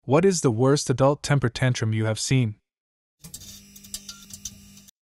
What is the worst adult temper tantrum you have seen?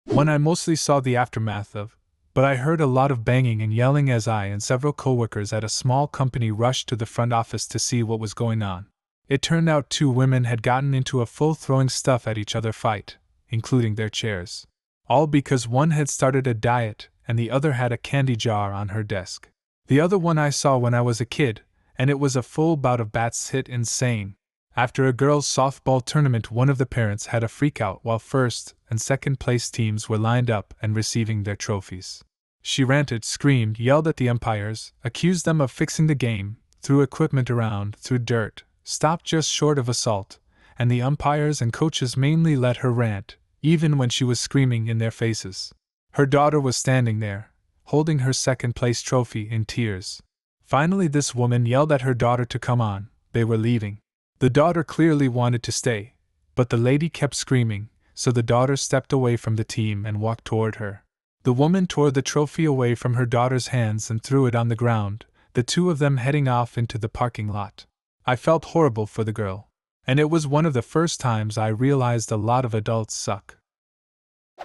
One I mostly saw the aftermath of, but I heard a lot of banging and yelling as I and several coworkers at a small company rushed to the front office to see what was going on. It turned out two women had gotten into a full throwing stuff at each other fight, including their chairs. All because one had started a diet and the other had a candy jar on her desk. The other one I saw when I was a kid, and it was a full bout of bats hit insane. After a girls' softball tournament, one of the parents had a freakout while first and second place teams were lined up and receiving their trophies. She ranted, screamed, yelled at the umpires, accused them of fixing the game, threw equipment around, threw dirt, stopped just short of assault, and the umpires and coaches mainly let her rant, even when she was screaming in their faces. Her daughter was standing there, holding her second-place trophy in tears. Finally, this woman yelled at her daughter to come on. They were leaving. The daughter clearly wanted to stay, but the lady kept screaming, so the daughter stepped away from the team and walked toward her. The woman tore the trophy away from her daughter's hands and threw it on the ground, the two of them heading off into the parking lot. I felt horrible for the girl, and it was one of the first times I realized a lot of adults suck.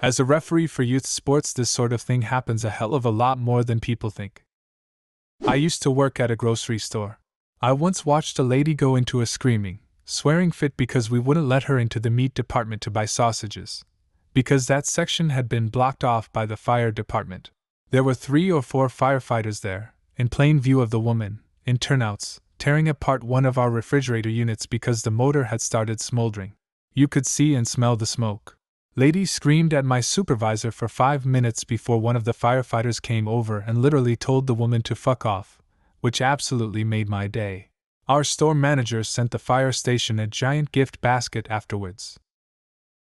As a referee for youth sports, this sort of thing happens a hell of a lot more than people think. I used to work at a grocery store. I once watched a lady go into a screaming, swearing fit because we wouldn't let her into the meat department to buy sausages, because that section had been blocked off by the fire department. There were 3 or 4 firefighters there, in plain view of the woman, in turnouts, tearing apart one of our refrigerator units because the motor had started smoldering. You could see and smell the smoke. Lady screamed at my supervisor for 5 minutes before one of the firefighters came over and literally told the woman to fuck off, which absolutely made my day. Our store manager sent the fire station a giant gift basket afterwards.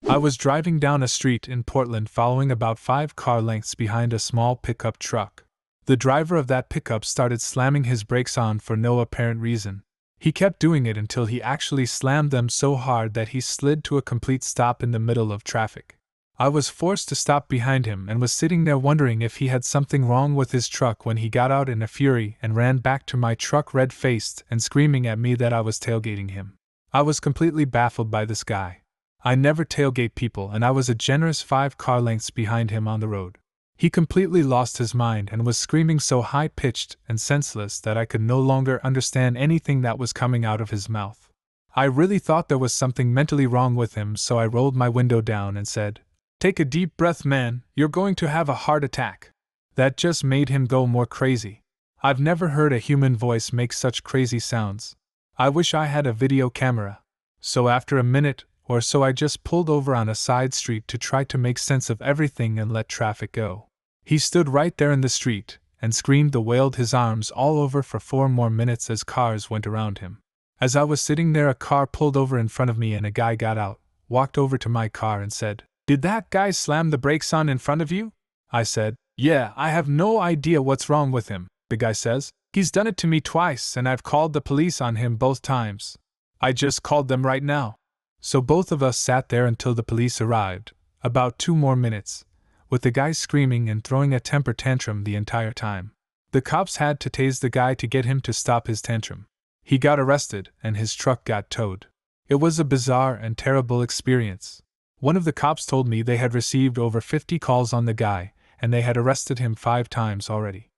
I was driving down a street in Portland following about 5 car lengths behind a small pickup truck. The driver of that pickup started slamming his brakes on for no apparent reason. He kept doing it until he actually slammed them so hard that he slid to a complete stop in the middle of traffic. I was forced to stop behind him and was sitting there wondering if he had something wrong with his truck when he got out in a fury and ran back to my truck red-faced and screaming at me that I was tailgating him. I was completely baffled by this guy. I never tailgate people, and I was a generous 5 car lengths behind him on the road. He completely lost his mind and was screaming so high-pitched and senseless that I could no longer understand anything that was coming out of his mouth. I really thought there was something mentally wrong with him, so I rolled my window down and said, "Take a deep breath, man, you're going to have a heart attack." That just made him go more crazy. I've never heard a human voice make such crazy sounds. I wish I had a video camera. So after a minute or so I just pulled over on a side street to try to make sense of everything and let traffic go. He stood right there in the street and screamed and wailed his arms all over for 4 more minutes as cars went around him. As I was sitting there, a car pulled over in front of me and a guy got out, walked over to my car and said, "Did that guy slam the brakes on in front of you?" I said, "Yeah, I have no idea what's wrong with him," the guy says. "He's done it to me twice and I've called the police on him both times. I just called them right now." So both of us sat there until the police arrived, about 2 more minutes, with the guy screaming and throwing a temper tantrum the entire time. The cops had to tase the guy to get him to stop his tantrum. He got arrested and his truck got towed. It was a bizarre and terrible experience. One of the cops told me they had received over 50 calls on the guy, and they had arrested him 5 times already.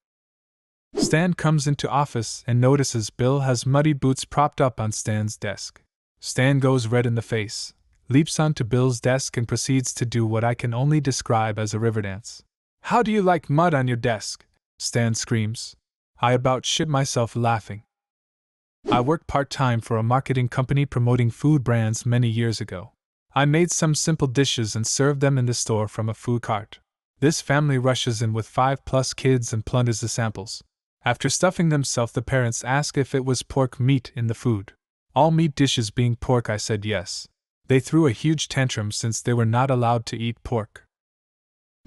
Stan comes into office and notices Bill has muddy boots propped up on Stan's desk. Stan goes red in the face, leaps onto Bill's desk and proceeds to do what I can only describe as a river dance. "How do you like mud on your desk?" Stan screams. I about shit myself laughing. I worked part-time for a marketing company promoting food brands many years ago. I made some simple dishes and served them in the store from a food cart. This family rushes in with 5+ kids and plunders the samples. After stuffing themselves, the parents ask if it was pork meat in the food. All meat dishes being pork, I said yes. They threw a huge tantrum since they were not allowed to eat pork.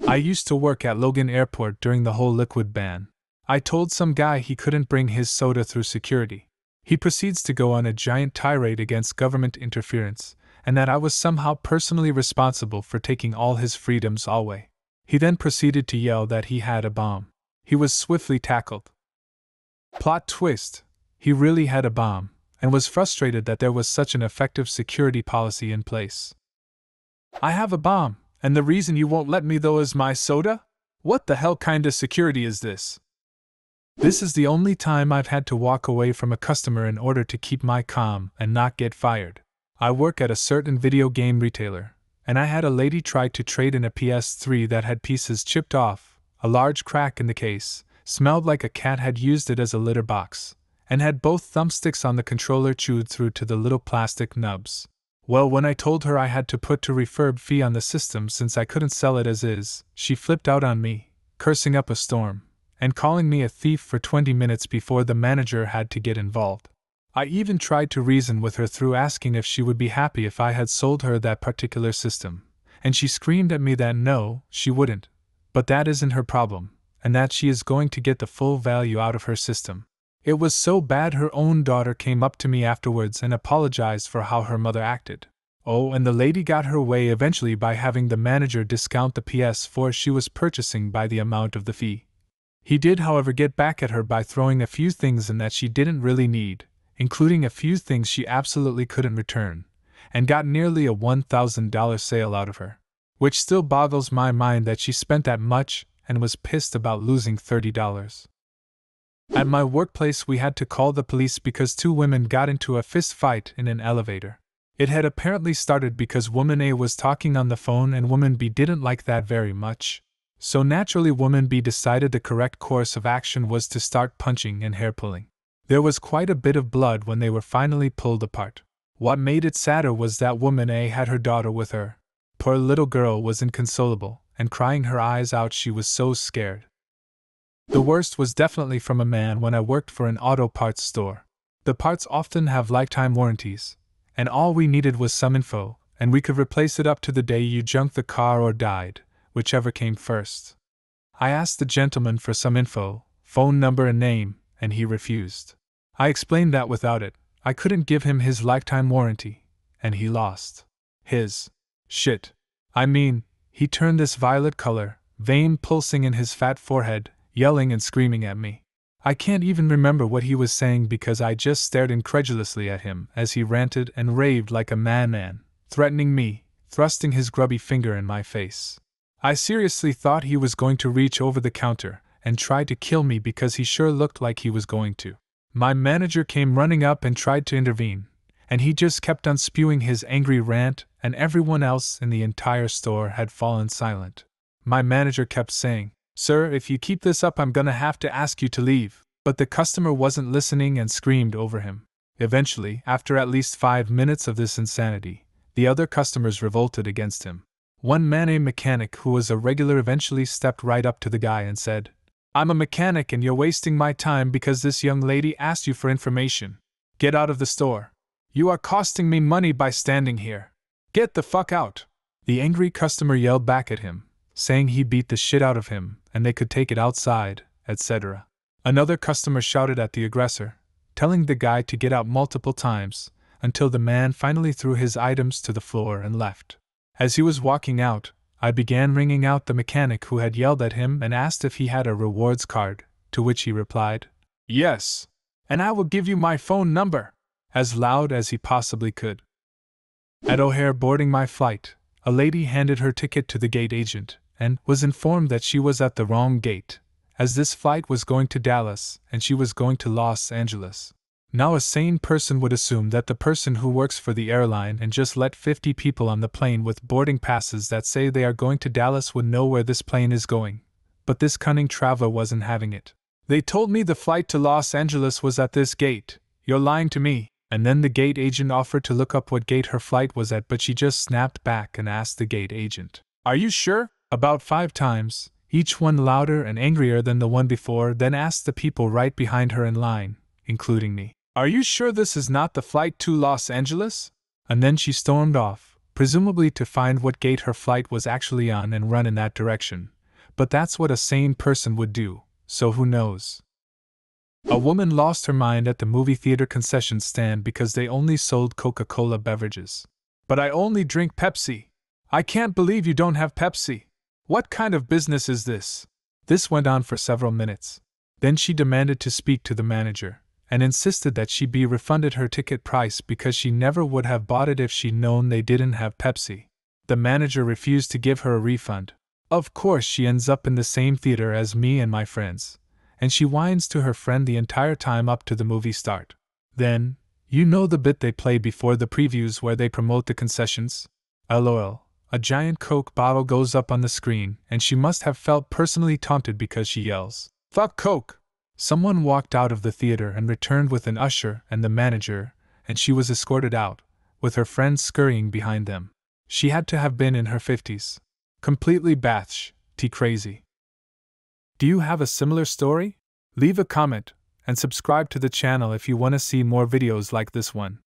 I used to work at Logan Airport during the whole liquid ban. I told some guy he couldn't bring his soda through security. He proceeds to go on a giant tirade against government interference, and that I was somehow personally responsible for taking all his freedoms away. He then proceeded to yell that he had a bomb. He was swiftly tackled. Plot twist: he really had a bomb, and was frustrated that there was such an effective security policy in place. "I have a bomb, and the reason you won't let me though is my soda? What the hell kinda security is this?" This is the only time I've had to walk away from a customer in order to keep my calm and not get fired. I work at a certain video game retailer, and I had a lady try to trade in a PS3 that had pieces chipped off, a large crack in the case, smelled like a cat had used it as a litter box, and had both thumbsticks on the controller chewed through to the little plastic nubs. Well, when I told her I had to put a refurb fee on the system since I couldn't sell it as is, she flipped out on me, cursing up a storm, and calling me a thief for 20 minutes before the manager had to get involved. I even tried to reason with her through asking if she would be happy if I had sold her that particular system, and she screamed at me that no, she wouldn't, but that isn't her problem, and that she is going to get the full value out of her system. It was so bad her own daughter came up to me afterwards and apologized for how her mother acted. Oh, and the lady got her way eventually by having the manager discount the PS4 she was purchasing by the amount of the fee. He did, however, get back at her by throwing a few things in that she didn't really need, including a few things she absolutely couldn't return, and got nearly a $1,000 sale out of her. Which still boggles my mind that she spent that much and was pissed about losing $30. At my workplace, we had to call the police because two women got into a fist fight in an elevator. It had apparently started because woman A was talking on the phone and woman B didn't like that very much. So naturally woman B decided the correct course of action was to start punching and hair pulling. There was quite a bit of blood when they were finally pulled apart. What made it sadder was that woman A had her daughter with her. Poor little girl was inconsolable and crying her eyes out, she was so scared. The worst was definitely from a man when I worked for an auto parts store. The parts often have lifetime warranties, and all we needed was some info, and we could replace it up to the day you junked the car or died, whichever came first. I asked the gentleman for some info, phone number and name, and he refused. I explained that without it, I couldn't give him his lifetime warranty, and he lost his shit. I mean, he turned this violet color, vein pulsing in his fat forehead, yelling and screaming at me. I can't even remember what he was saying because I just stared incredulously at him as he ranted and raved like a madman, threatening me, thrusting his grubby finger in my face. I seriously thought he was going to reach over the counter and try to kill me because he sure looked like he was going to. My manager came running up and tried to intervene, and he just kept on spewing his angry rant, and everyone else in the entire store had fallen silent. My manager kept saying, "Sir, if you keep this up, I'm gonna have to ask you to leave." But the customer wasn't listening and screamed over him. Eventually, after at least 5 minutes of this insanity, the other customers revolted against him. One man, a mechanic who was a regular, eventually stepped right up to the guy and said, "I'm a mechanic and you're wasting my time because this young lady asked you for information. Get out of the store. You are costing me money by standing here. Get the fuck out." The angry customer yelled back at him, saying he beat the shit out of him and they could take it outside, etc. Another customer shouted at the aggressor, telling the guy to get out multiple times, until the man finally threw his items to the floor and left. As he was walking out, I began ringing out the mechanic who had yelled at him and asked if he had a rewards card, to which he replied, "Yes, and I will give you my phone number," as loud as he possibly could. At O'Hare boarding my flight, a lady handed her ticket to the gate agent and was informed that she was at the wrong gate, as this flight was going to Dallas and she was going to Los Angeles. Now a sane person would assume that the person who works for the airline and just let 50 people on the plane with boarding passes that say they are going to Dallas would know where this plane is going. But this cunning traveler wasn't having it. "They told me the flight to Los Angeles was at this gate. You're lying to me." And then the gate agent offered to look up what gate her flight was at, but she just snapped back and asked the gate agent, "Are you sure?" about 5 times, each one louder and angrier than the one before, then asked the people right behind her in line, including me, "Are you sure this is not the flight to Los Angeles?" And then she stormed off, presumably to find what gate her flight was actually on and run in that direction. But that's what a sane person would do, so who knows? A woman lost her mind at the movie theater concession stand because they only sold Coca-Cola beverages. "But I only drink Pepsi. I can't believe you don't have Pepsi. What kind of business is this?" This went on for several minutes. Then she demanded to speak to the manager, and insisted that she be refunded her ticket price because she never would have bought it if she'd known they didn't have Pepsi. The manager refused to give her a refund. Of course, she ends up in the same theater as me and my friends, and she whines to her friend the entire time up to the movie start. Then, you know the bit they play before the previews where they promote the concessions? LOL. A giant Coke bottle goes up on the screen, and she must have felt personally taunted because she yells, "Fuck Coke!" Someone walked out of the theater and returned with an usher and the manager, and she was escorted out, with her friends scurrying behind them. She had to have been in her 50s. Completely crazy. Do you have a similar story? Leave a comment, and subscribe to the channel if you want to see more videos like this one.